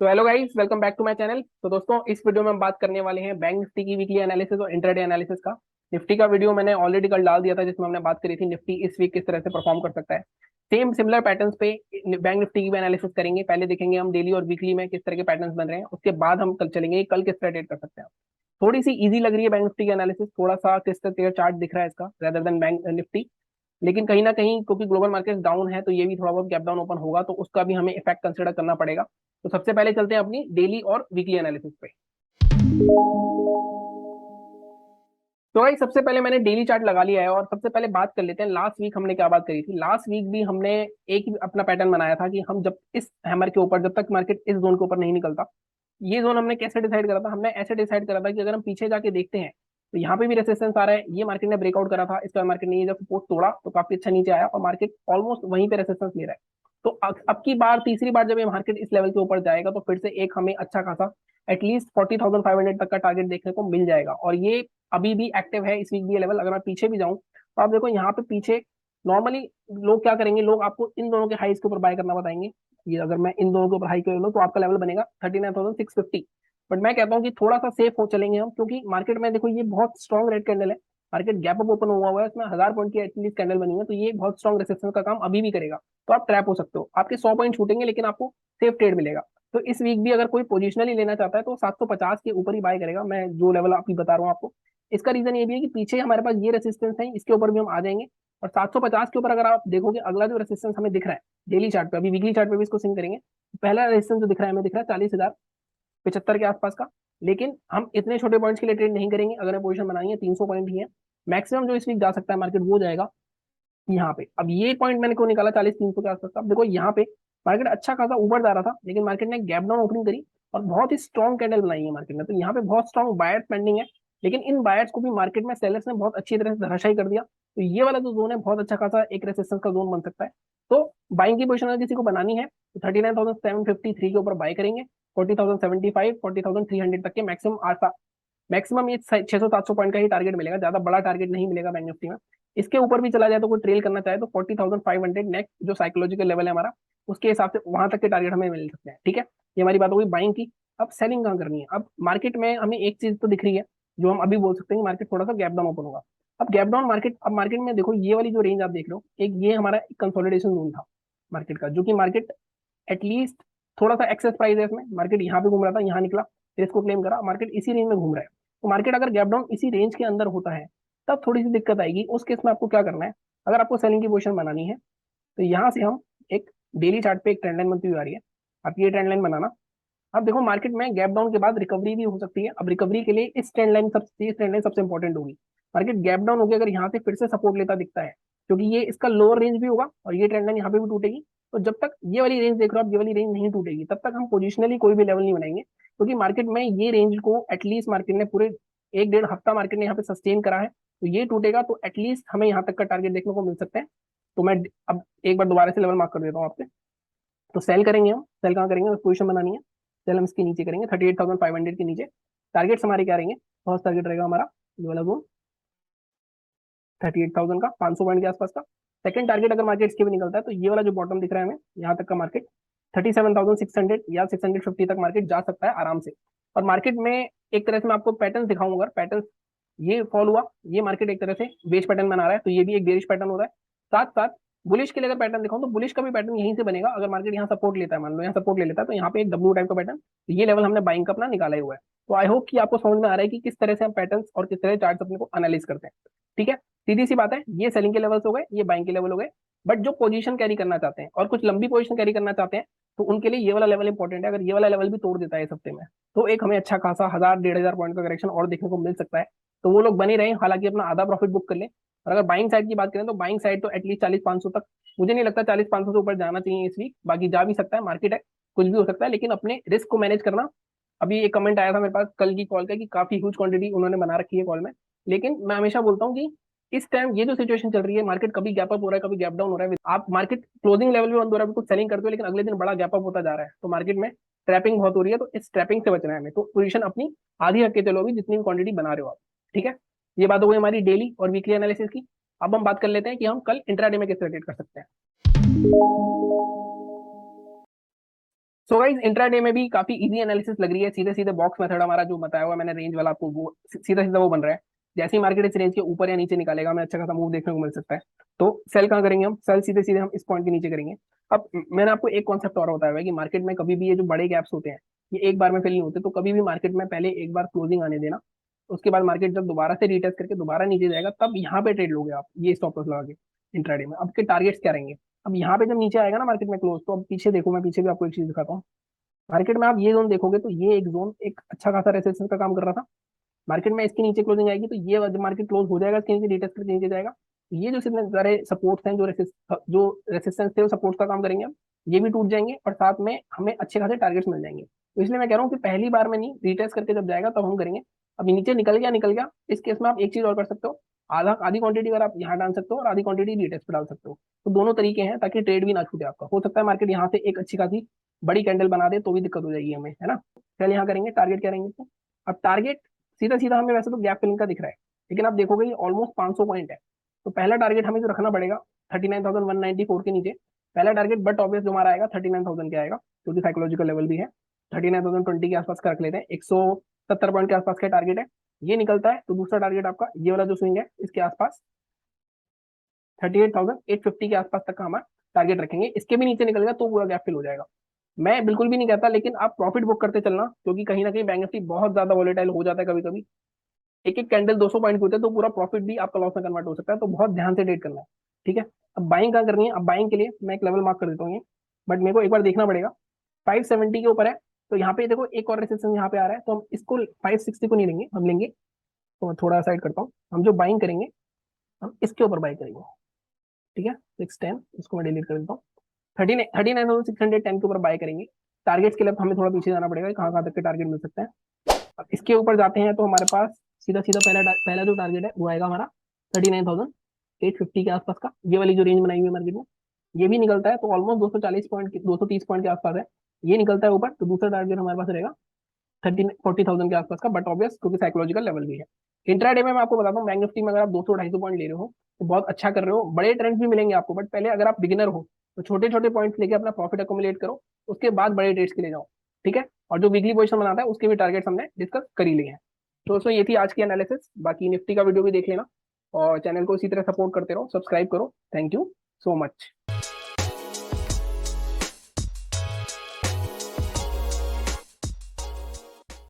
तो hello guys, welcome back to my channel. तो दोस्तों, इस वीडियो में हम बात करने वाले हैं बैंक निफ्टी की वीकली एनालिसिस और इंट्राडे एनालिसिस का। निफ्टी का वीडियो मैंने ऑलरेडी कल डाल दिया था, जिसमें हमने बात करी थी निफ्टी इस वीक किस तरह से परफॉर्म कर सकता है। सेम सिमिलर पैटर्न्स पे बैंक निफ्टी की भी एनालिसिस करेंगे। पहले देखेंगे हम डेली और वीकली में किस तरह के पैटर्न्स बन रहे हैं, उसके बाद हम कल चलेंगे कल किस तरह ट्रेड कर सकते हैं। थोड़ी सी इजी लग रही है बैंक निफ्टी की एनालिसिस, थोड़ा सा क्रिस्टल क्लियर चार्ट दिख रहा है इसका रेदर देन बैंक निफ्टी। लेकिन कहीं ना कहीं क्योंकि ग्लोबल मार्केट डाउन है, तो ये भी थोड़ा बहुत गैप डाउन ओपन होगा, तो उसका भी हमें इफेक्ट कंसिडर करना पड़ेगा। तो सबसे पहले चलते हैं अपनी डेली और वीकली एनालिसिस पे। तो भाई सबसे पहले मैंने डेली चार्ट लगा लिया है, और सबसे पहले बात कर लेते हैं लास्ट वीक हमने क्या बात करी थी। लास्ट वीक भी हमने एक ही अपना पैटर्न बनाया था कि हम जब इस हैमर के ऊपर, जब तक मार्केट इस जोन के ऊपर नहीं निकलता, ये जोन हमने कैसे डिसाइड करा था। हमने ऐसे डिसाइड करा था कि अगर हम पीछे जाके देखते हैं तो यहाँ पे भी रेसिस्टेंस आ रहा है, ये मार्केट ने ब्रेकआउट करा था, इसके बाद मार्केट ने ये जब सपोर्ट तोड़ा तो काफी अच्छा नीचे आया और मार्केट ऑलमोस्ट वहीं पे रेसिस्टेंस ले रहा है। तो अब की बार तीसरी बार जब ये मार्केट इस लेवल के ऊपर जाएगा, तो फिर से एक हमें अच्छा खासा एटलीस्ट 40,500 तक का टारगेट देखने को मिल जाएगा। और ये अभी भी एक्टिव है इस वीक भी ये लेवल। अगर मैं पीछे भी जाऊं तो आप देखो यहाँ पे पीछे नॉर्मली लोग क्या करेंगे, लोग आपको इन दोनों के हाईज के ऊपर बाय करना बताएंगे। ये अगर मैं इन दोनों के ऊपर हाई कर लूँ तो आपका लेवल बनेगा 39,650। बट मैं कहता हूँ कि थोड़ा सा सेफ हो चलेंगे हम, क्योंकि मार्केट में देखो ये बहुत स्ट्रॉन्ग रेड कैंडल है। मार्केट गैप अप ओपन हुआ हुआ है, इसमें 1000 पॉइंट की एटलीस्ट कैंडल बनी है, तो ये बहुत स्ट्रॉन्ग रेसिस्टेंस का काम अभी भी करेगा। तो आप ट्रैप हो सकते हो, आपके 100 पॉइंट छूटेंगे लेकिन आपको सेफ ट्रेड मिलेगा। तो इस वीक भी अगर कोई पोजिशनली लेना चाहता है तो 750 के ऊपर ही बाय करेगा, मैं जो लेवल अभी बता रहा हूँ आपको। इसका रीजन ये भी है कि पीछे हमारे पास ये रेसिस्टेंस है, इसके ऊपर भी हम आ जाएंगे। और 750 के ऊपर अगर आप देखोगे, अगला जो रेसिस्टेंस हमें दिख रहा है डेली चार्ट पे, अभी वीकली चार्ट पे भी इसको सिंक करेंगे। पहला रेजिस्टेंस जो दिख रहा है हमें, दिख रहा है 40,075 के आसपास का। लेकिन हम इतने छोटे पॉइंट्स के लिए ट्रेड नहीं करेंगे। अगर पोजीशन बनानी है 300 पॉइंट ही है मैक्सिमम जो इस वीक जा सकता है मार्केट, वो जाएगा यहाँ पे। अब ये पॉइंट मैंने क्यों निकाला 40,300 के आसपास का, अब देखो यहाँ पे मार्केट अच्छा खासा ऊपर जा रहा था, लेकिन मार्केट ने गैप डाउन ओपनिंग करी और बहुत ही स्ट्रॉन्ग कैंडल बनाई है मार्केट ने। तो यहाँ पे बहुत स्ट्रॉन्ग बायर्स पेंडिंग है, लेकिन इन बायर्स को भी मार्केट में सेलर्स ने बहुत अच्छी तरह से धराशायी कर दिया। तो ये वाला जो जोन है बहुत अच्छा खासा एक रेसिस्टेंस का जोन बन सकता है। तो बाइंग की पोजिशन अगर किसी को बनानी है तो 39,753 के ऊपर बाय करेंगे। 40,075 40,300 तक के मैक्सिमम आसा मैक्सिमम ये 600-700 पॉइंट का ही टारगेट मिलेगा, ज्यादा बड़ा टारगेट नहीं मिलेगा बैंक निफ्टी में। इसके ऊपर भी चला जाए तो कोई ट्रेल करना चाहे तो 40,500 नेक्स्ट जो साइकोलॉजिकल लेवल है हमारा, उसके हिसाब से वहां तक के टारगेट हमें मिल सकते हैं। ठीक है, ये हमारी बात हो गई बाइंग की। अब सेलिंग कहाँ करनी है। अब मार्केट में हमें एक चीज तो दिख रही है, जो हम अभी बोल सकते हैं कि मार्केट थोड़ा सा गैप डाउन ओपन होगा। अब गैप डाउन मार्केट, अब मार्केट में देखो ये वाली जो रेंज आप देख रहे हो, एक ये हमारा कंसोलिडेशन जोन था मार्केट का, जो कि मार्केट एटलीस्ट थोड़ा सा एक्सेस प्राइस है इसमें। मार्केट यहाँ पे घूम रहा था, यहाँ निकला, फिर इसको क्लेम करा, मार्केट इसी रेंज में घूम रहा है। तो मार्केट अगर गैप डाउन इसी रेंज के अंदर होता है तब थोड़ी सी दिक्कत आएगी। उस केस में आपको क्या करना है, अगर आपको सेलिंग की पोजीशन बनानी है तो यहाँ से हम एक डेली चार्ट पे एक ट्रेंड लाइन बनती हुई आ रही है, आप ये ट्रेंड लाइन बनाना। अब देखो मार्केट में गैप डाउन के बाद रिकवरी भी हो सकती है। अब रिकवरी के लिए इस ट्रेंड लाइन सबसे इंपॉर्टेंट होगी। मार्केट गैप डाउन हो गया, अगर यहाँ से फिर से सपोर्ट लेता दिखता है, क्योंकि ये इसका लोअर रेंज भी होगा और ये ट्रेंड लाइन यहाँ पे भी टूटेगी। तो जब तक ये वाली रेंज देख रहे हो आप, ये वाली रेंज नहीं टूटेगी तब तक हम पोजिशनली कोई भी लेवल नहीं बनाएंगे, क्योंकि मार्केट में ये रेंज को एटलीस्ट मार्केट ने पूरे एक डेढ़ हफ्ता मार्केट ने यहाँ पे सस्टेन करा है। तो ये टूटेगा तो एटलीस्ट हमें यहाँ तक का टारगेट देखने को मिल सकता है। तो मैं अब एक बार दोबारा से लेवल मार्क कर देता हूँ आपसे। तो सेल करेंगे हम, सेल कहाँ करेंगे, पोजीशन बनानी है। सेल हम इसके नीचे करेंगे 38,500 के नीचे। टारगेट्स हमारे क्या रहेंगे, फर्स्ट टारगेट रहेगा हमारा ये वाला जोन 38,000 का, 500 पॉइंट के आसपास का। सेकंड टारगेट अगर मार्केट इसके भी निकलता है तो ये वाला जो बॉटम दिख रहा है हमें, यहाँ तक का मार्केट 37,600 या 650 तक मार्केट जा सकता है आराम से। और मार्केट में एक तरह से मैं आपको पैटर्न दिखाऊंगा, अगर पैटर्न ये फॉल हुआ, ये मार्केट एक तरह से बेस पैटर्न बना रहा है, तो ये भी एक बेरिश पैटर्न हो रहा है। साथ साथ बुलिश के लिए अगर पैटर्न दिखाऊं तो बुलिश का भी पैटर्न यहीं से बनेगा। अगर मार्केट यहाँ सपोर्ट लेता है, मान लो यहाँ सपोर्ट ले लेता है, तो यहाँ पे एक डब्ल्यू टाइप का पैटर्न, तो ये लेवल हमने बाइंग का अपना निकाला ही हुआ है। तो आई होप कि आपको समझ में आ रहा है कि किस तरह से हम पैटर्न्स और किस तरह चार्ट अपने को एनालाइज करते हैं। ठीक है, सीधी सी बात है, ये सेलिंग के लेवल्स हो गए, ये बाइंग के लेवल हो गए। बट जो पोजीशन कैरी करना चाहते हैं और कुछ लंबी पोजीशन कैरी करना चाहते हैं, तो उनके लिए ये वाला लेवल इंपॉर्टेंट है। अगर ये वाला लेवल भी तोड़ देता है इस हफ्ते में, तो एक हमें अच्छा खासा 1,000-1,500 पॉइंट का करेक्शन और देखने को मिल सकता है। तो वो लोग बने रहे, हालांकि अपना आधा प्रॉफिट बुक कर लें। और अगर बाइंग साइड की बात करें तो बाइंग साइड तो एटलीस्ट 40-500 तक, मुझे नहीं लगता 40-500 से ऊपर जाना चाहिए इस वीक। बाकी जा भी सकता है, मार्केट है, कुछ भी हो सकता है, लेकिन अपने रिस्क को मैनेज करना। अभी एक कमेंट आया था मेरे पास कल की कॉल का कि काफी ह्यूज क्वांटिटी उन्होंने बना रखी है कॉल में। लेकिन मैं हमेशा बोलता हूँ कि इस टाइम ये जो सिचुएशन चल रही है, मार्केट कभी गैप अप हो रहा है, कभी गैप डाउन हो रहा है, आप मार्केट क्लोजिंग लेवल भी बंद हो रहा है, कुछ सेलिंग करते हो, लेकिन अगले दिन बड़ा गैप अप होता जा रहा है, तो मार्केट में ट्रैपिंग बहुत हो रही है। तो इस ट्रैपिंग से बचना है हमें, तो पोजीशन अपनी आधी रख के चलो अभी, जितनी भी क्वांटिटी बना रहे हो आप। ठीक है, ये बात हो गई हमारी डेली और वीकली एनालिसिस की। अब हम बात कर लेते हैं कि हम कल इंट्राडे में किस तरह ट्रेड कर सकते हैं। सो गाइस इंट्राडे में भी काफी इजी एनालिसिस लग रही है, सीधे सीधे बॉक्स मेथड हमारा जो बताया हुआ मैंने रेंज वाला आपको, वो सीधा सीधा वो बन रहा है। जैसे ही मार्केट इस रेंज के ऊपर या नीचे निकालेगा हमें अच्छा खासा मूव देखने को मिल सकता है। तो सेल कहाँ करेंगे हम? सेल सीधे सीधे हम इस पॉइंट के नीचे करेंगे। अब मैंने आपको एक कॉन्सेप्ट और बताया हुआ है कि मार्केट में कभी भी ये जो बड़े गैप्स होते हैं ये एक बार में फिल नहीं होते, तो कभी भी मार्केट में पहले एक बार क्लोजिंग आने देना, उसके बाद मार्केट जब दोबारा से रीटेस्ट करके दोबारा नीचे जाएगा तब यहाँ पे ट्रेड लोगे आप ये स्टॉप लॉस लगा के इंट्राडे में। अब के टारगेट्स क्या रहेंगे? अब यहाँ पे जब नीचे आएगा ना मार्केट में क्लोज, तो अब पीछे देखो, मैं पीछे भी आपको एक चीज दिखाता हूँ। मार्केट में आप ये जोन देखोगे तो ये एक जोन एक अच्छा खासा रेसिस्टेंस का काम कर रहा था। मार्केट में इसके नीचे क्लोजिंग आएगी तो ये जब मार्केट क्लोज हो जाएगा इसके नीचे रिटेस्ट करके नीचे जाएगा, तो ये जो जितने सारे सपोर्ट्स हैं जो रेसिस्टेंस थे वो सपोर्ट का काम करेंगे, अब ये भी टूट जाएंगे और साथ में हमें अच्छे खासे टारगेट्स मिल जाएंगे। तो इसलिए मैं कह रहा हूँ कि पहली बार में नहीं, रिटेस्ट करके जब जाएगा तब हम करेंगे। अब नीचे निकल गया, इस केस में आप एक चीज और कर सकते हो, आधी क्वांटिटी अगर आप यहाँ डाल सकते हो और आधी क्वांटिटी रिटेस्ट पे डाल सकते हो। तो दोनों तरीके हैं ताकि ट्रेड भी ना छूटे आपका। हो सकता है मार्केट यहाँ से एक अच्छी खासी बड़ी कैंडल बना दे तो भी दिक्कत हो जाएगी हमें, है ना। चल यहाँ करेंगे, टारगेट क्या रहेंगे इसमें? अब टारगेट सीधा सीधा हमें वैसे तो गैप फिलिंग का दिख रहा है, लेकिन आप देखोगे ये ऑलमोस्ट 500 पॉइंट है। तो पहला टारगेट हमें जो रखना पड़ेगा 39,194 के नीचे पहला टारगेट, बट ऑब्वियस जो हमारा आएगा 39,000 के आएगा, क्योंकि साइकोलॉजिकल लेवल भी है। 39,020 के आसपास का रख लेते हैं, 170 पॉइंट के आसपास का टारगेट है। ये निकलता है तो दूसरा टारगेट आपका ये वाला जो स्विंग है इसके आसपास 38,850 के आसपास तक का हमारा टारगेट रखेंगे। इसके भी नीचे निकल गया तो पूरा गैप फिल हो जाएगा। मैं बिल्कुल भी नहीं कहता, लेकिन आप प्रॉफिट बुक करते चलना, क्योंकि कहीं ना कहीं बैंक निफ्टी बहुत ज्यादा वॉलेटाइल हो जाता है कभी कभी। एक एक कैंडल 200 पॉइंट की होते हैं तो पूरा प्रॉफिट भी आपका लॉस में कन्वर्ट हो सकता है, तो बहुत ध्यान से ट्रेड करना है। ठीक है। अब बाइंग कहाँ करनी है? अब बाइंग के लिए मैं एक लेवल मार्क कर देता हूँ ये, बट मेरे को एक बार देखना पड़ेगा। 570 के ऊपर है, तो यहाँ पे देखो एक और रेसिस्टेंस यहाँ पे आ रहा है, तो हम इसको 560 को नहीं लेंगे, हम लेंगे, तो मैं थोड़ा साइड करता हूँ। हम जो बाइंग करेंगे हम इसके ऊपर बाई करेंगे। ठीक है, 610 इसको मैं डिलीट कर देता हूँ। 39,610 के ऊपर बाय करेंगे। टारगेट्स के लिए हमें थोड़ा पीछे जाना पड़ेगा, कहाँ कहाँ तक के टारगेट मिल सकते हैं। अब इसके ऊपर जाते हैं तो हमारे पास सीधा सीधा पहला जो टारगेट है वो आएगा हमारा 39,850 के आसपास का, ये वाली जो रेंज बनाई हुई है मार्केट में। ये भी निकलता है तो ऑलमोस्ट 230 पॉइंट के आसपास है, ये निकलता है ऊपर, तो दूसरा टारगेट हमारे पास रहेगा 40,000 के आसपास का, बट ऑब्वियस क्योंकि साइकोलॉजिकल लेवल भी है। इंट्राडे में मैं आपको बताता हूँ, बैंक निफ्टी में अगर आप 200-250 पॉइंट ले रहे हो तो बहुत अच्छा कर रहे हो, बड़े ट्रेंड्स भी मिलेंगे आपको, बट पहले अगर आप बिगिनर हो तो छोटे छोटे पॉइंट्स लेके अपना प्रॉफिट अकोमुलेट करो, उसके बाद बड़े ट्रेड्स के लिए जाओ। ठीक है। और जो वीकली पोजीशन बनाता है उसके भी टारगेट्स हमने डिस्कस कर ही लिए हैं। तो दोस्तों ये थी आज की एनालिसिस, बाकी निफ्टी का वीडियो भी देख लेना और चैनल को इसी तरह सपोर्ट करते रहो, सब्सक्राइब करो। Thank you so much.